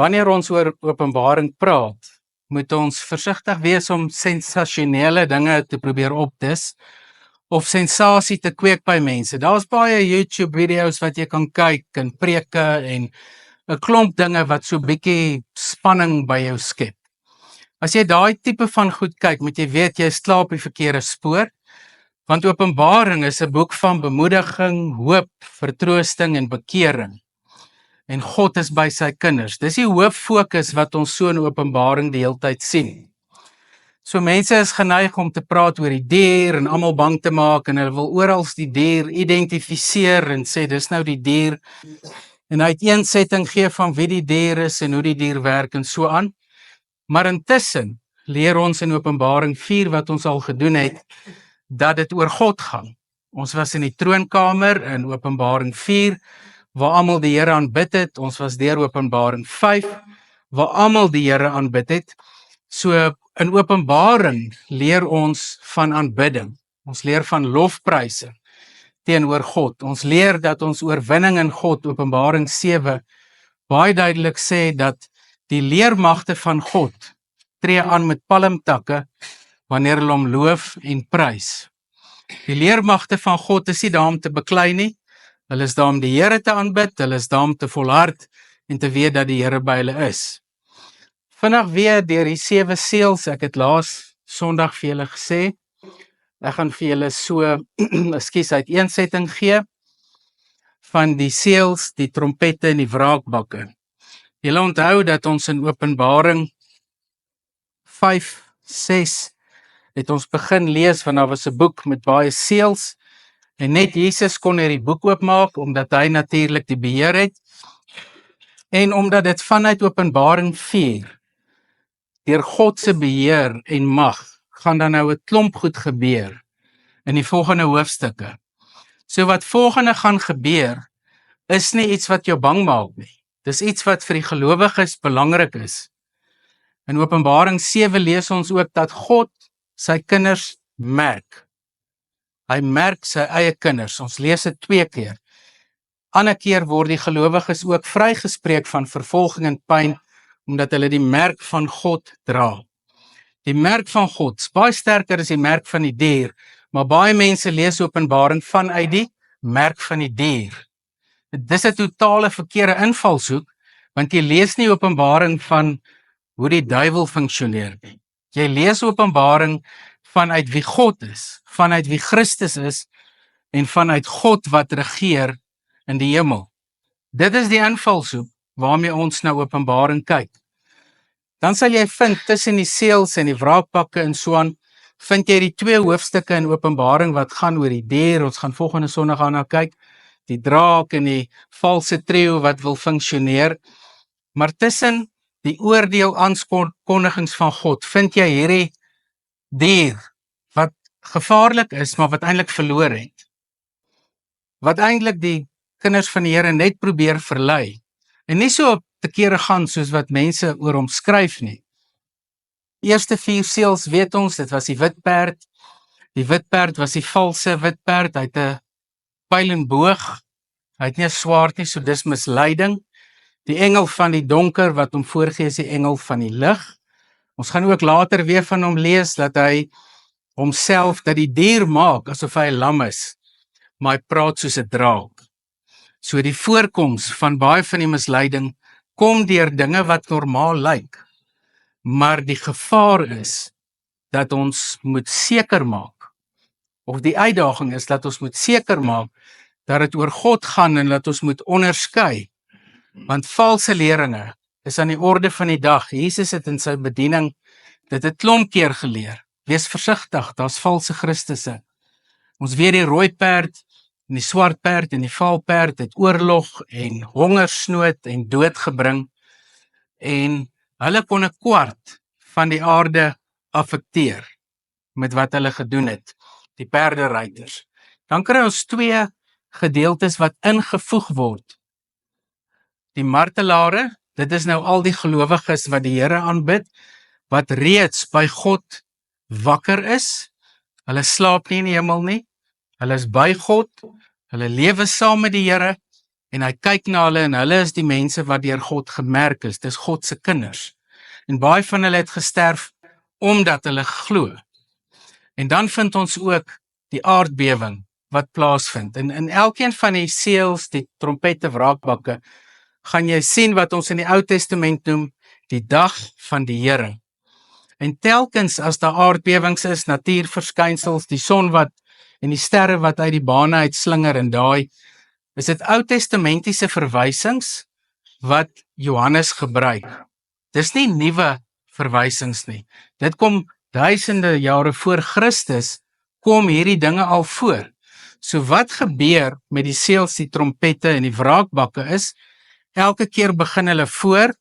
Wanneer ons oor openbaring praat, moet ons versigtig wees om sensasionele dinge te probeer opdis of sensasie te kweek by mense. Daar's baie YouTube video's wat jy kan kyk en preke en 'n klomp dinge wat so bietjie spanning by jou skep. As jy daai tipe van goed kyk, moet jy weet jy is klaar op die verkeerde spoor, want Openbaring is 'n boek van bemoediging, hoop, vertroosting en bekering. En God is by sy kinders. Dis die hooffokus wat ons so in Openbaring die hele tyd sien. So mense is geneig om te praat oor die dier en almal bang te maak en hulle wil oral die dier identifiseer en sê dis nou die dier en uiteensetting gee van wie die dier is en hoe die dier werk en so aan. Maar intussen leer ons in Openbaring 4 wat ons al gedoen het, dat dit oor God gaan. Ons was in die troonkamer in Openbaring 4, waar almal die Here aanbid het. Ons was deur Openbaring 5, waar almal die Here aanbid het. So in Openbaring leer ons van aanbidding. Ons leer van lofpryse teenoor God. Ons leer dat ons oorwinning in God, Openbaring 7, baie duidelik sê dat die leermagte van God tree aan met palmtakke wanneer hulle hom loof en prys. Die leermagte van God is nie daar om te beklei nie. Hulle is daar om die Here te aanbid, hulle is daar om te volhard en te weet dat die Here by hulle is. Vinnig weer deur die 7 seels, ek het laas Sondag vir julle gesê, ek gaan vir julle so, uiteensetting gee van die seels, die trompette en die wraakbakke. Julle onthou dat ons in Openbaring 5, 6 het ons begin lees van daar was 'n boek met baie seels en net Jesus kon hierdie boek oopmaak omdat hy natuurlik die beheer het en omdat dit vanuit Openbaring 4 deur God se beheer en mag gaan dan nou 'n klomp goed gebeur in die volgende hoofstukke. So wat volgende gaan gebeur is nie iets wat jou bang maak nie. Dis iets wat vir die gelowiges belangrik is. In Openbaring 7 lees ons ook dat God sy kinders merk. Hy merk sy eie kinders. Ons lees dit 2 keer. Ander keer word die gelowiges ook vrygespreek van vervolging en pyn, omdat hulle die merk van God dra. Die merk van God is baie sterker as die merk van die dier, maar baie mense lees Openbaring vanuit die merk van die dier. Dis 'n totale verkeerde invalshoek, want jy lees nie Openbaring van hoe die duiwel funksioneer nie. Jy lees Openbaring vanuit wie God is, vanuit wie Christus is en vanuit God wat regeer in die hemel. Dit is die invalshoek waarmee ons nou Openbaring kyk. Dan sal jy vind tussen die seels en die wraakbakke en so aan, vind jy die 2 hoofstukke in Openbaring wat gaan oor die dier. Ons gaan volgende Sondag daarna kyk, die draak en die valse trio wat wil funksioneer. Maar tussen die oordeel aankondigings van God, vind jy hierdie dier wat gevaarlik is, maar wat eintlik verloor het. Wat eintlik die kinders van die Here net probeer verlei. En nie so op te kere gaan soos wat mense oor hom skryf nie. Eerste 4 seels weet ons, dit was die wit perd. Die wit perd was die valse wit perd. Hy het 'n pyl en boog. Hy het nie 'n swaard nie, so dis misleiding. Die engel van die donker wat hom voorgee is die engel van die lig. Ons gaan ook later weer van hom lees dat hy homself, dat die dier maak asof hy 'n lam is, maar hy praat soos 'n draak. So die voorkoms van baie van die misleiding kom deur dinge wat normaal lyk. Maar die gevaar is dat ons moet seker maak, of die uitdaging is dat ons moet seker maak dat dit oor God gaan en dat ons moet onderskei. Want valse leringe is aan die orde van die dag. Jesus het in sy bediening dit 'n klomp keer geleer. Wees versigtig, daar's valse Christusse. Ons weet die rooi perd en die swart perd en die valperd het oorlog en hongersnood en dood gebring en hulle kon 'n kwart van die aarde affekteer met wat hulle gedoen het, die perderuiters. Dan kry ons 2 gedeeltes wat ingevoeg word. Die martelare, dit is nou al die gelowiges wat die Here aanbid, wat reeds by God wakker is. Hulle slaap nie in die hemel nie. Hulle is by God. Hulle lewe saam met die Here En hy kyk na hulle en hulle is die mense wat deur God gemerk is. Dis God se kinders. En baie van hulle het gesterf omdat hulle glo. En dan vind ons ook die aardbewing wat plaasvind. En in elkeen van die seels, die trompette, wraakbakke, gaan jy sien wat ons in die Ou Testament noem die dag van die Here. En telkens as daar aardbewings is, natuurverskynsels, die son wat en die sterre wat uit die bane uitslinger en daai, is dit Ou Testamentiese verwysings wat Johannes gebruik. Dis nie nuwe verwysings nie. Dit kom duisende jare voor Christus, kom hierdie dinge al voor. So wat gebeur met die seels, die trompette en die wraakbakke is, elke keer begin hulle voor,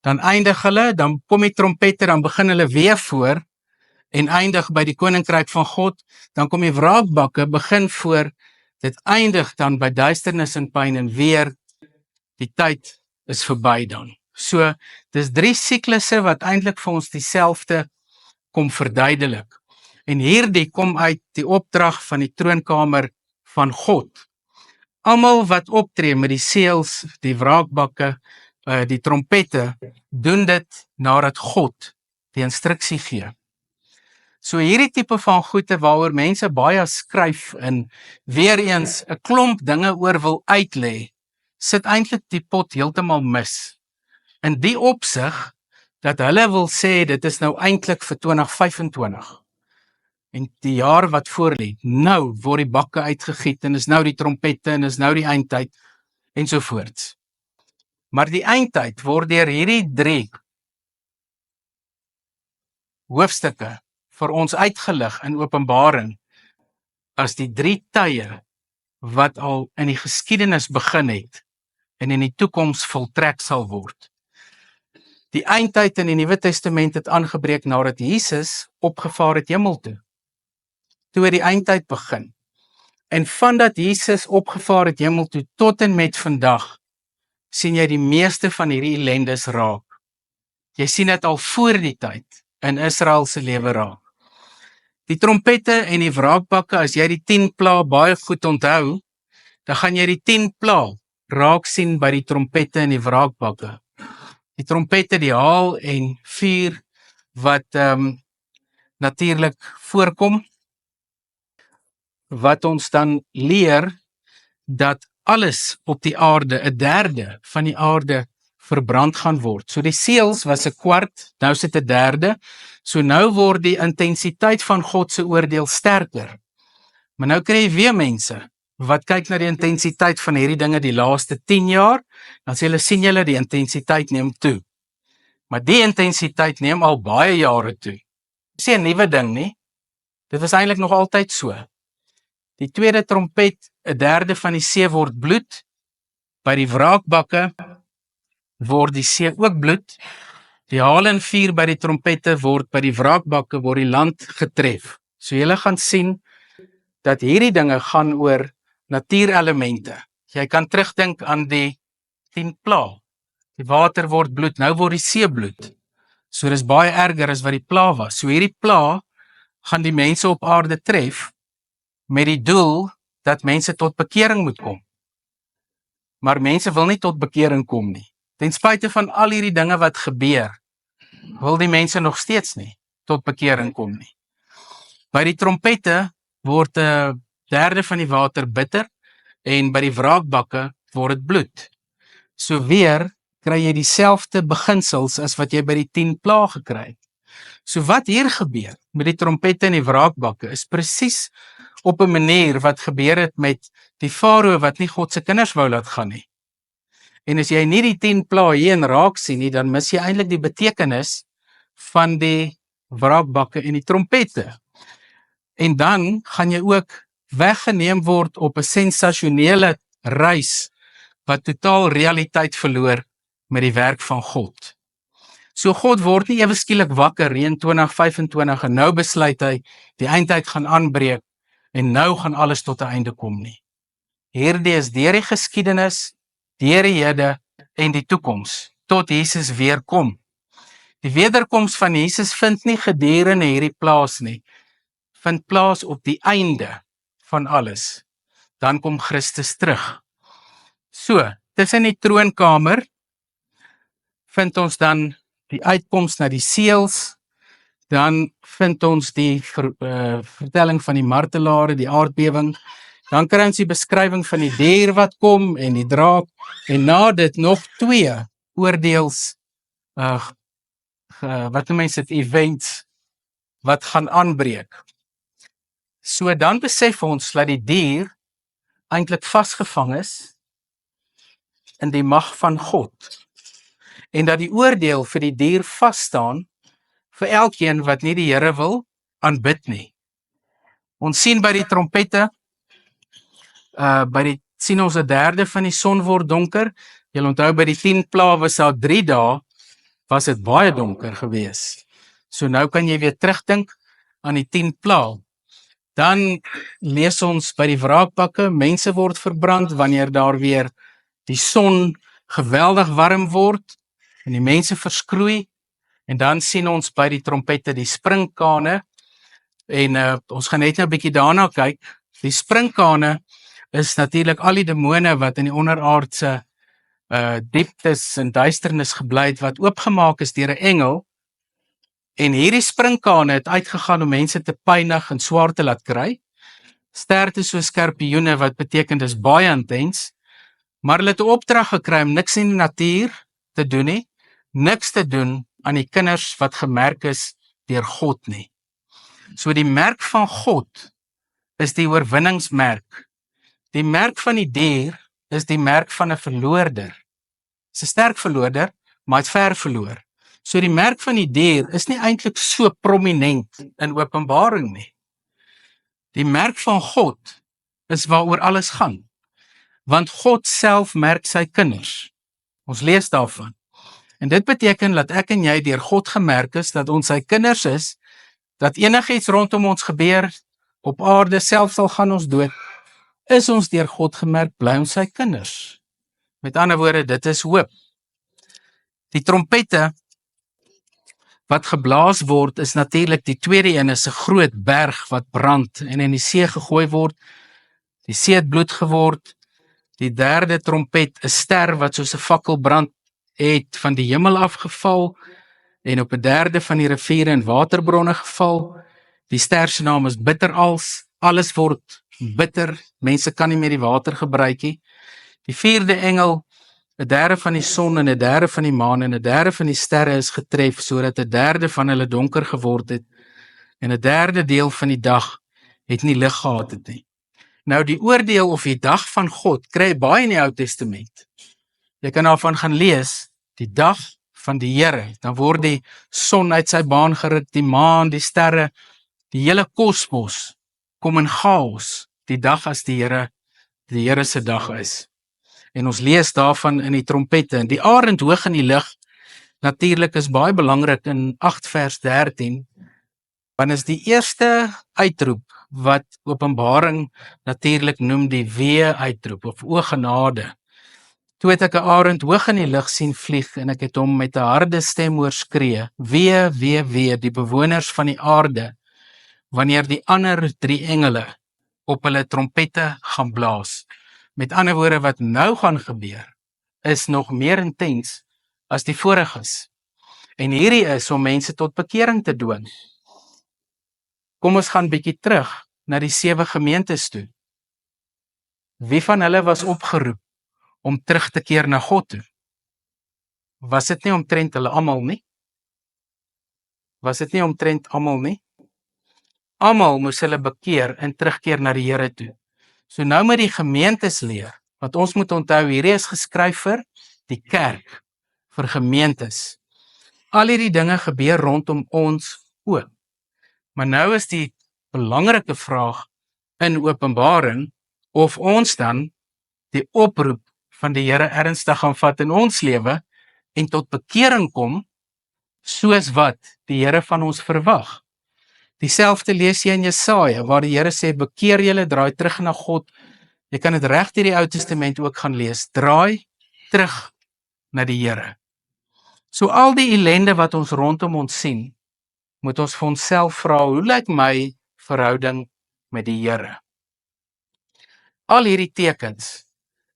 dan eindig hulle, dan kom die trompette, dan begin hulle weer voor, en eindig by die koninkryk van God, dan kom die wraakbakke, begin voor, dit eindig dan by duisternis en pyn, en weer, die tyd is verby dan. So, dis 3 siklusse wat eintlik vir ons dieselfde kom verduidelik. En hierdie kom uit die opdrag van die troonkamer van God. Almal wat optree met die seels, die wraakbakke, die trompette, doen dit nadat God die instruksie gee. So hierdie tipe van goede waaroor mense baie skryf en weer eens 'n klomp dinge oor wil uitlê, sit eintlik die pot heeltemal mis. In die opsig dat hulle wil sê dit is nou eintlik vir 2025. En die jaar wat voorlê, nou word die bakke uitgegiet en is nou die trompette en is nou die eindtyd ensovoorts. Maar die eindtyd word deur hierdie 3 hoofstukke vir ons uitgelig in Openbaring as die 3 tye wat al in die geskiedenis begin het en in die toekoms voltrek sal word. Die eindtyd in die Nuwe Testament het aangebreek nadat Jesus opgevaar het hemel toe. Toe het die eindtyd begin. En vandat Jesus opgevaar het hemel toe tot en met vandag, sien jy die meeste van hierdie ellendes raak. Jy sien dit al voor die tyd in Israel se lewe raak. Die trompette en die wraakbakke, as jy die 10 pla baie goed onthou, dan gaan jy die 10 pla raak sien by die trompette en die wraakbakke. Die trompette, die haal en vuur wat natuurlik voorkom, wat ons dan leer dat alles op die aarde, 1/3 van die aarde verbrand gaan word. So die seels was 1/4, nou is dit 1/3, so nou word die intensiteit van God se oordeel sterker. Maar nou kry jy weer mense wat kyk na die intensiteit van hierdie dinge die laaste 10 jaar, dan sê hulle, sien julle die intensiteit neem toe. Maar die intensiteit neem al baie jare toe. Dis nie 'n nuwe ding nie. Dit was eintlik nog altyd so. Die tweede trompet, 1/3 van die see word bloed. By die wraakbakke word die see ook bloed. Die haal en vuur by die trompette word by die wraakbakke word die land getref. So julle gaan sien dat hierdie dinge gaan oor natuurelemente. Jy kan terugdink aan die 10 pla. Die water word bloed, nou word die see bloed. So dis baie erger as wat die pla was. So hierdie pla gaan die mense op aarde tref met die doel dat mense tot bekering moet kom. Maar mense wil nie tot bekering kom nie. Ten spyte van al hierdie dinge wat gebeur, wil die mense nog steeds nie tot bekering kom nie. By die trompette word 1/3 van die water bitter en by die wraakbakke word dit bloed. So weer kry jy dieselfde beginsels as wat jy by die 10 pla gekry het. So wat hier gebeur met die trompette en die wraakbakke is presies op 'n manier wat gebeur het met die farao wat nie God se kinders wou laat gaan nie. En as jy nie die 10 pla hierin raak sien nie, dan mis jy eintlik die betekenis van die wraakbakke en die trompette. En dan gaan jy ook weggeneem word op 'n sensasionele reis wat totaal realiteit verloor met die werk van God. So God word nie ewe skielik wakker in 2025 en nou besluit hy die eindtyd gaan aanbreek en nou gaan alles tot 'n einde kom nie. Hierdie is deur die geskiedenis, deur die hede en die toekoms tot Jesus weer kom. Die wederkoms van Jesus vind nie gedurende hierdie plaas nie, vind plaas op die einde van alles. Dan kom Christus terug. So, tussen die troonkamer vind ons dan die uitkoms na die seels, dan vind ons die vertelling van die martelare, die aardbewing, dan kry ons die beskrywing van die dier wat kom en die draak, en na dit nog 2 oordeels, wat noem mens dit, events, wat gaan aanbreek. So dan besef ons dat die dier eintlik vasgevang is in die mag van God, en dat die oordeel vir die dier vasstaan vir elkeen wat nie die Here wil aanbid nie. Ons sien by die trompette, sien ons 'n derde van die son word donker. Jy onthou by die 10 plaae was daar 3 dae, was dit baie donker gewees. So nou kan jy weer terugdink aan die 10 plaae. Dan lees ons by die wraakpakke, mense word verbrand wanneer daar weer die son geweldig warm word en die mense verskroei. En dan sien ons by die trompette die sprinkane, en ons gaan net nou 'n bietjie daarna kyk. Die sprinkane is natuurlik al die demone wat in die onderaardse dieptes en duisternis gebly het, wat oopgemaak is deur 'n engel. En hierdie sprinkane het uitgegaan om mense te pynig en swaar te laat kry. Sterte so skorpioene, wat beteken dis baie intens, maar hulle het 'n opdrag gekry om niks in die natuur te doen nie, niks te doen aan die kinders wat gemerk is deur God nie. So die merk van God is die oorwinningsmerk. Die merk van die dier is die merk van 'n verloorder. Dis 'n sterk verloorder, maar hy het ver verloor. So die merk van die dier is nie eintlik so prominent in Openbaring nie. Die merk van God is waaroor alles gaan. Want God self merk sy kinders. Ons lees daarvan. En dit beteken dat ek en jy deur God gemerk is, dat ons sy kinders is, dat enigiets rondom ons gebeur, op aarde, selfs al gaan ons dood, is ons deur God gemerk, bly ons sy kinders. Met ander woorde, dit is hoop. Die trompette wat geblaas word, is natuurlik die tweede een, is 'n groot berg wat brand en in die see gegooi word. Die see het bloed geword. Die derde trompet, 'n ster wat soos 'n fakkel brand, het van die hemel afgeval en op 'n derde van die riviere en waterbronne geval. Die ster se naam is bitterals. Alles word bitter. Mense kan nie meer die water gebruik nie. Die vierde engel, 'n derde van die son en 'n derde van die maan en 'n derde van die sterre is getref, sodat 'n derde van hulle donker geword het en 'n derde deel van die dag het nie lig gehad het nie. Nou die oordeel of die dag van God kry baie in die Ou Testament. Jy kan daarvan gaan lees, die dag van die Here. Dan word die son uit sy baan geruk, die maan, die sterre, die hele kosmos kom in chaos, die dag as die Here se dag is. En ons lees daarvan in die trompette. En die arend hoog in die lug, natuurlik is baie belangrik in 8 vers 13, want is die eerste uitroep wat Openbaring natuurlik noem die wee uitroep of o genade. Toe het ek 'n arend hoog in die lug sien vlieg en ek het hom met 'n harde stem hoor skree, wee, wee, wee, die bewoners van die aarde, wanneer die ander 3 engele op hulle trompette gaan blaas. Met ander woorde, wat nou gaan gebeur, is nog meer intens as die voriges. En hierdie is om mense tot bekering te dwing. Kom ons gaan bietjie terug na die 7 gemeentes toe. Wie van hulle was opgeroep om terug te keer na God toe? Was dit nie omtrent hulle almal nie? Was dit nie omtrent almal nie? Almal moes hulle bekeer en terugkeer na die Here toe. So nou met die gemeentes leer, want ons moet onthou, hierdie is geskryf vir die kerk, vir gemeentes. Al hierdie dinge gebeur rondom ons ook. Maar nou is die belangrike vraag in Openbaring, of ons dan die oproep van die Here ernstig gaan vat in ons lewe en tot bekering kom, soos wat die Here van ons verwag. Dieselfde lees jy in Jesaja, waar die Here sê, bekeer julle, draai terug na God. Jy kan dit reg deur die Ou Testament ook gaan lees, draai terug na die Here. So al die ellende wat ons rondom ons sien, moet ons vir onsself vra, hoe lyk my verhouding met die Here? Al hierdie tekens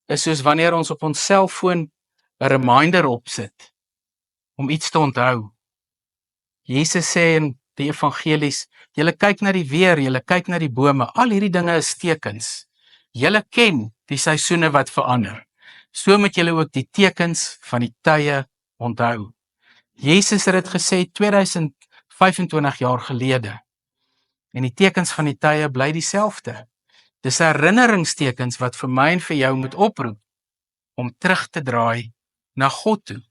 is soos wanneer ons op ons selfoon 'n reminder opsit om iets te onthou. Jesus sê in die evangelies, julle kyk na die weer, julle kyk na die bome, al hierdie dinge is tekens. Julle ken die seisoene wat verander. So moet julle ook die tekens van die tye onthou. Jesus het dit gesê 2025 jaar gelede. En die tekens van die tye bly dieselfde. Dis herinneringstekens wat vir my en vir jou moet oproep om terug te draai na God toe.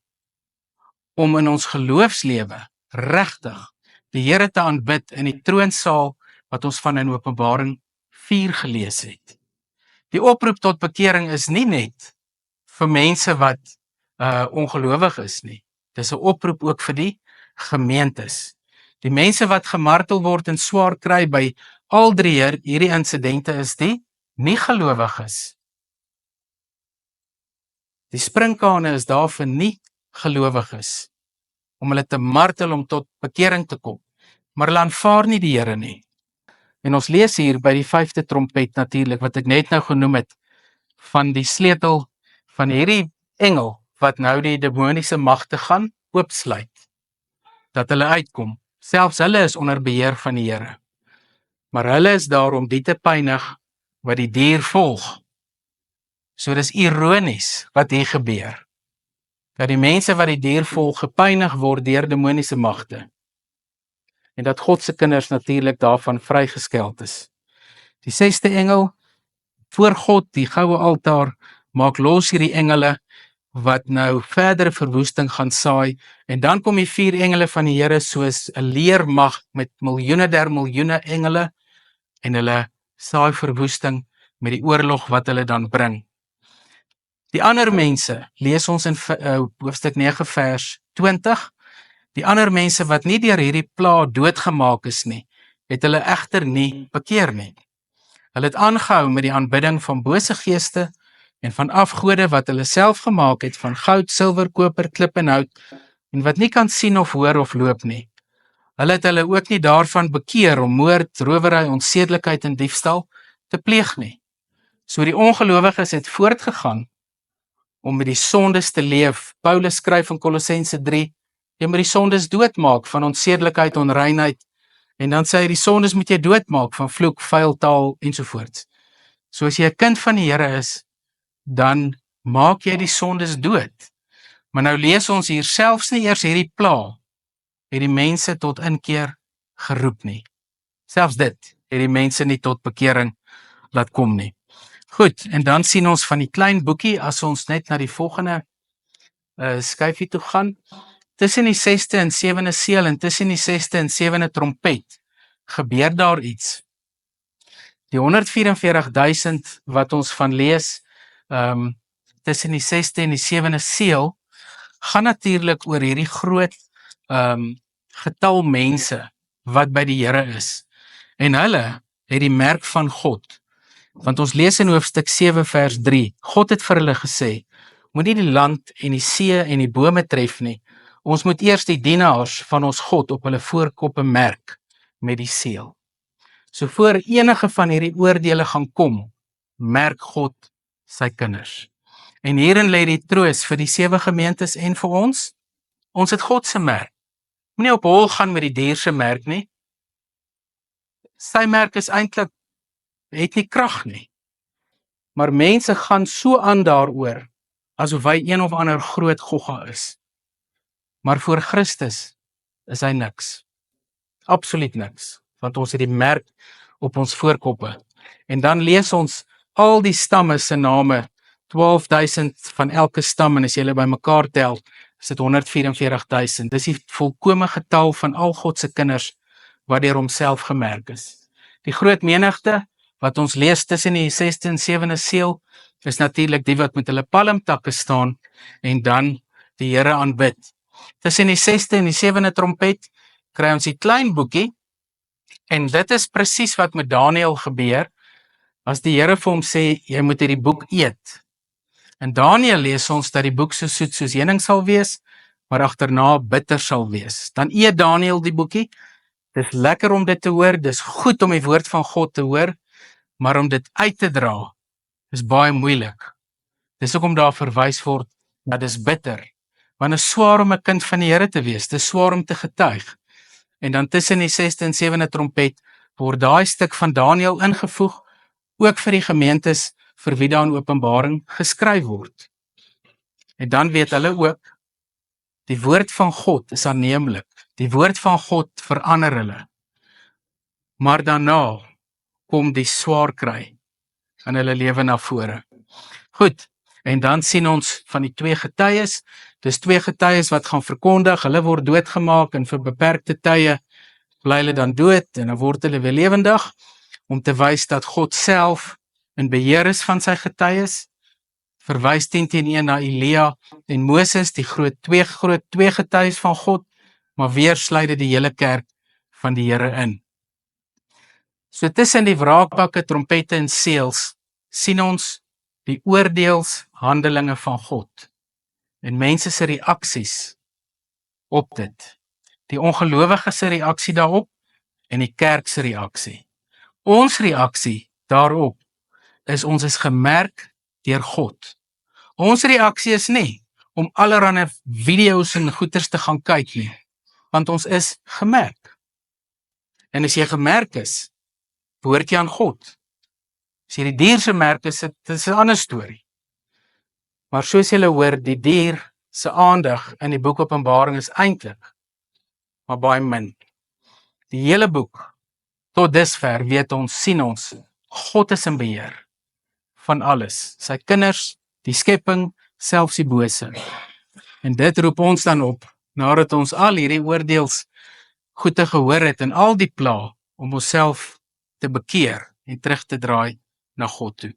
Om in ons geloofslewe regtig die Here te aanbid in die troonsaal wat ons van in Openbaring 4 gelees het. Die oproep tot bekering is nie net vir mense wat ongelowig is nie. Dis 'n oproep ook vir die gemeentes. Die mense wat gemartel word en swaar kry by al drie hierdie insidente is die nie gelowiges. Die springkane is daar vir nie gelowiges, om hulle te martel om tot bekering te kom, maar hulle aanvaar nie die Here nie. En ons lees hier by die 5de trompet natuurlik, wat ek net nou genoem het, van die sleutel van hierdie engel, wat nou die demoniese magte gaan oopsluit, dat hulle uitkom. Selfs hulle is onder beheer van die Here. Maar hulle is daar om die te pynig wat die dier volg. So dis ironies wat hier gebeur. Dat die mense wat die dier volg gepynig word deur demoniese magte. En dat God se kinders natuurlik daarvan vrygeskeld is. Die 6de engel voor God, die goue altaar, maak los hierdie engele wat nou verdere verwoesting gaan saai, en dan kom die 4 engele van die Here soos 'n leermag met miljoene der miljoene engele, en hulle saai verwoesting met die oorlog wat hulle dan bring. Die ander mense, lees ons in hoofstuk 9 vers 20, die ander mense wat nie deur hierdie pla doodgemaak is nie, het hulle egter nie bekeer nie. Hulle het aangehou met die aanbidding van bose geeste en van afgode wat hulle self gemaak het van goud, silwer, koper, klip en hout, en wat nie kan sien of hoor of loop nie. Hulle het hulle ook nie daarvan bekeer om moord, rowery, onsedelikheid en diefstal te pleeg nie. So die ongelowiges het voortgegaan om met die sondes te leef. Paulus skryf in Kolossense 3, jy moet die sondes doodmaak van onsedelikheid, onreinheid, en dan sê hy die sondes moet jy doodmaak van vloek, vuil taal ensovoorts. So as jy 'n kind van die Here is, dan maak jy die sondes dood. Maar nou lees ons hier selfs nie eers hierdie pla, het die mense tot inkeer geroep nie. Selfs dit het die mense nie tot bekering laat kom nie. Goed, en dan sien ons van die klein boekie, as ons net na die volgende skyfie toe gaan, tussen die 6de en 7de seël en tussen die 6de en 7de trompet, gebeur daar iets. Die 144.000 wat ons van lees, tussen die 6de en die 7de seël, gaan natuurlik oor hierdie groot getal mense wat by die Here is. En hulle het die merk van God. Want ons lees in hoofstuk 7 vers 3, God het vir hulle gesê, moenie die land en die see en die bome tref nie. Ons moet eers die dienaars van ons God op hulle voorkoppe merk met die seël. So voor enige van hierdie oordele gaan kom, merk God sy kinders. En hierin lê die troos vir die 7 gemeentes en vir ons. Ons het God se merk. Moenie op hol gaan met die dier se merk nie. Sy merk is eintlik, het nie krag nie. Maar mense gaan so aan daaroor, asof hy een of ander groot gogga is. Maar voor Christus is hy niks. Absoluut niks. Want ons het die merk op ons voorkoppe. En dan lees ons al die stamme se name, 12.000 van elke stam, en as jy hulle bymekaar tel, is dit 144.000. Dis die volkome getal van al God se kinders wat deur homself gemerk is. Die groot menigte wat ons lees tussen die 6de en 7de seël, is natuurlik die wat met hulle palmtakke staan en dan die Here aanbid. Tussen die 6de en die 7de trompet kry ons die klein boekie, en dit is presies wat met Daniël gebeur, as die Here vir hom sê, jy moet hierdie boek eet. In Daniël lees ons dat die boek so soet soos heuning sal wees, maar agterna bitter sal wees. Dan eet Daniël die boekie. Dis lekker om dit te hoor, dis goed om die woord van God te hoor, maar om dit uit te dra, is baie moeilik. Dis hoekom daar verwys word dat dis bitter. Want dit is swaar om 'n kind van die Here te wees, dit is swaar om te getuig. En dan tussen die 6de en 7de trompet word daai stuk van Daniël ingevoeg, ook vir die gemeentes vir wie daar in Openbaring geskryf word. En dan weet hulle ook, die woord van God is aanneemlik, die woord van God verander hulle. Maar daarna kom die swaar kry in hulle lewe na vore. Goed, en dan sien ons van die 2 getuies, dis 2 getuies wat gaan verkondig, hulle word doodgemaak en vir beperkte tye bly hulle dan dood en dan word hulle weer lewendig, om te wys dat God self in beheer is van sy getuies, verwys 10:1 na Elia en Moses, die twee getuies van God, maar weer sluit dit die hele kerk van die Here in. So tussen die wraakpakke, trompette en seels, sien ons die oordeelshandelinge van God en mense se reaksies op dit. Die ongelowige se reaksie daarop en die kerk se reaksie. Ons reaksie daarop is ons is gemerk deur God. Ons reaksie is nie om allerlei video's en goeters te gaan kyk nie, want ons is gemerk. En as jy gemerk is, behoort jy aan God. As jy die dier se merk is, dit is 'n ander storie. Maar soos julle hoor, die dier se aandag in die boek Openbaring is eintlik maar baie min. Die hele boek, tot dusver weet ons, sien ons, God is in beheer van alles. Sy kinders, die skepping, selfs die bose. En dit roep ons dan op, nadat ons al hierdie oordeels goede gehoor het en al die pla, om onsself te bekeer en terug te draai na God toe.